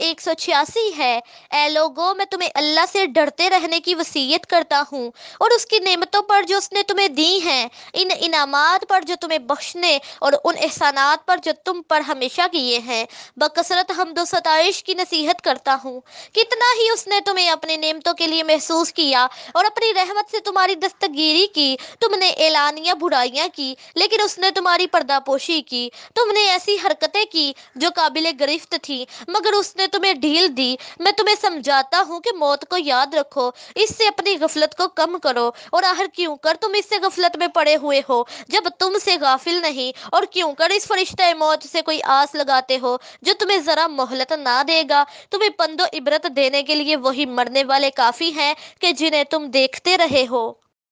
186 ہے۔ اے لوگو، میں تمہیں اللہ سے ڈرتے رہنے کی وصیت کرتا ہوں اور اس کی نعمتوں پر جو اس نے تمہیں دی ہیں، ان انعامات پر جو تمہیں بخشنے اور ان احسانات پر جو تم پر ہمیشہ کیے ہیں، بکثرت حمد و ستائش کی نصیحت کرتا ہوں۔ کتنا ہی اس نے تمہیں اپنی نعمتوں کے لیے محسوس کیا اور اپنی رحمت سے تمہاری دستگیری کی۔ تم نے اعلانیہ برائیاں کی لیکن اس نے تمہاری پردہ پوشی کی۔ تم نے ایسی حرکتیں کی جو قابل گرفت تھی مگر اس نے تمہیں ڈھیل دی۔ میں تمہیں سمجھاتا ہوں کہ موت کو یاد رکھو، اس سے اپنی غفلت کو کم کرو، اور آخر کیوں کر تم اس سے غفلت میں پڑے ہوئے ہو جب تم سے غافل نہیں، اور کیوں کر اس فرشتہ موت سے کوئی آس لگاتے ہو جو تمہیں ذرا مہلت نہ دے گا۔ تمہیں پند و عبرت دینے کے لیے وہی مرنے والے کافی ہیں کہ جنہیں تم دیکھتے رہے ہو۔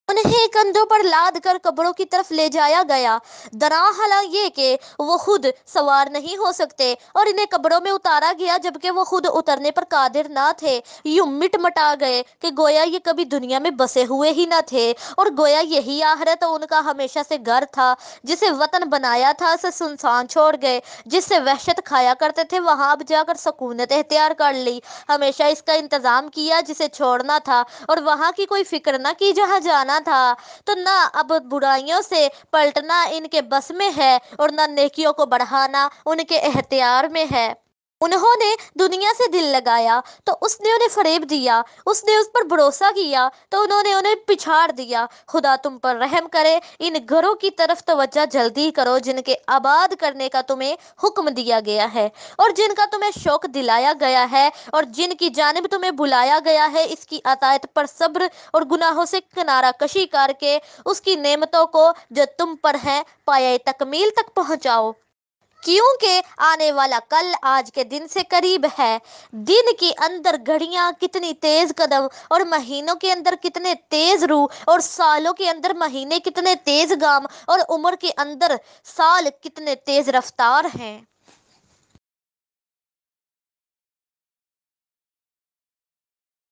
انہیں کندھوں پر لاد کر قبروں کی طرف لے جایا گیا، درا حالاں یہ کہ وہ خود سوار نہیں ہو سکتے، اور انہیں قبروں میں اتارا گیا جبکہ وہ خود اترنے پر قادر نہ تھے۔ یوں مٹ مٹا گئے کہ گویا یہ کبھی دنیا میں بسے ہوئے ہی نہ تھے، اور گویا یہی آخرت ان کا ہمیشہ سے گھر تھا۔ جسے وطن بنایا تھا اسے سنسان چھوڑ گئے، جس سے وحشت کھایا کرتے تھے وہاں اب جا کر سکونت اختیار کر لی۔ ہمیشہ اس کا انتظام کیا جسے چھوڑنا تھا، اور وہاں کی کوئی فکر نہ کی جہاں جانا تھا۔ تو نہ اب برائیوں سے پلٹنا ان کے بس میں ہے اور نہ نیکیوں کو بڑھانا ان کے اختیار میں ہے۔ انہوں نے دنیا سے دل لگایا تو اس نے انہیں فریب دیا، اس نے اس پر بھروسہ کیا تو انہوں نے انہیں پچھاڑ دیا۔ خدا تم پر رحم کرے، ان گھروں کی طرف توجہ جلدی کرو جن کے آباد کرنے کا تمہیں حکم دیا گیا ہے، اور جن کا تمہیں شوق دلایا گیا ہے، اور جن کی جانب تمہیں بلایا گیا ہے۔ اس کی اطاعت پر صبر اور گناہوں سے کنارہ کشی کر کے اس کی نعمتوں کو جو تم پر ہیں پایۂ تکمیل تک پہنچاؤ، کیونکہ آنے والا کل آج کے دن سے قریب ہے۔ دن کے اندر گھڑیاں کتنی تیز قدم اور مہینوں کے اندر کتنے تیز رو، اور سالوں کے اندر مہینے کتنے تیز گام، اور عمر کے اندر سال کتنے تیز رفتار ہیں۔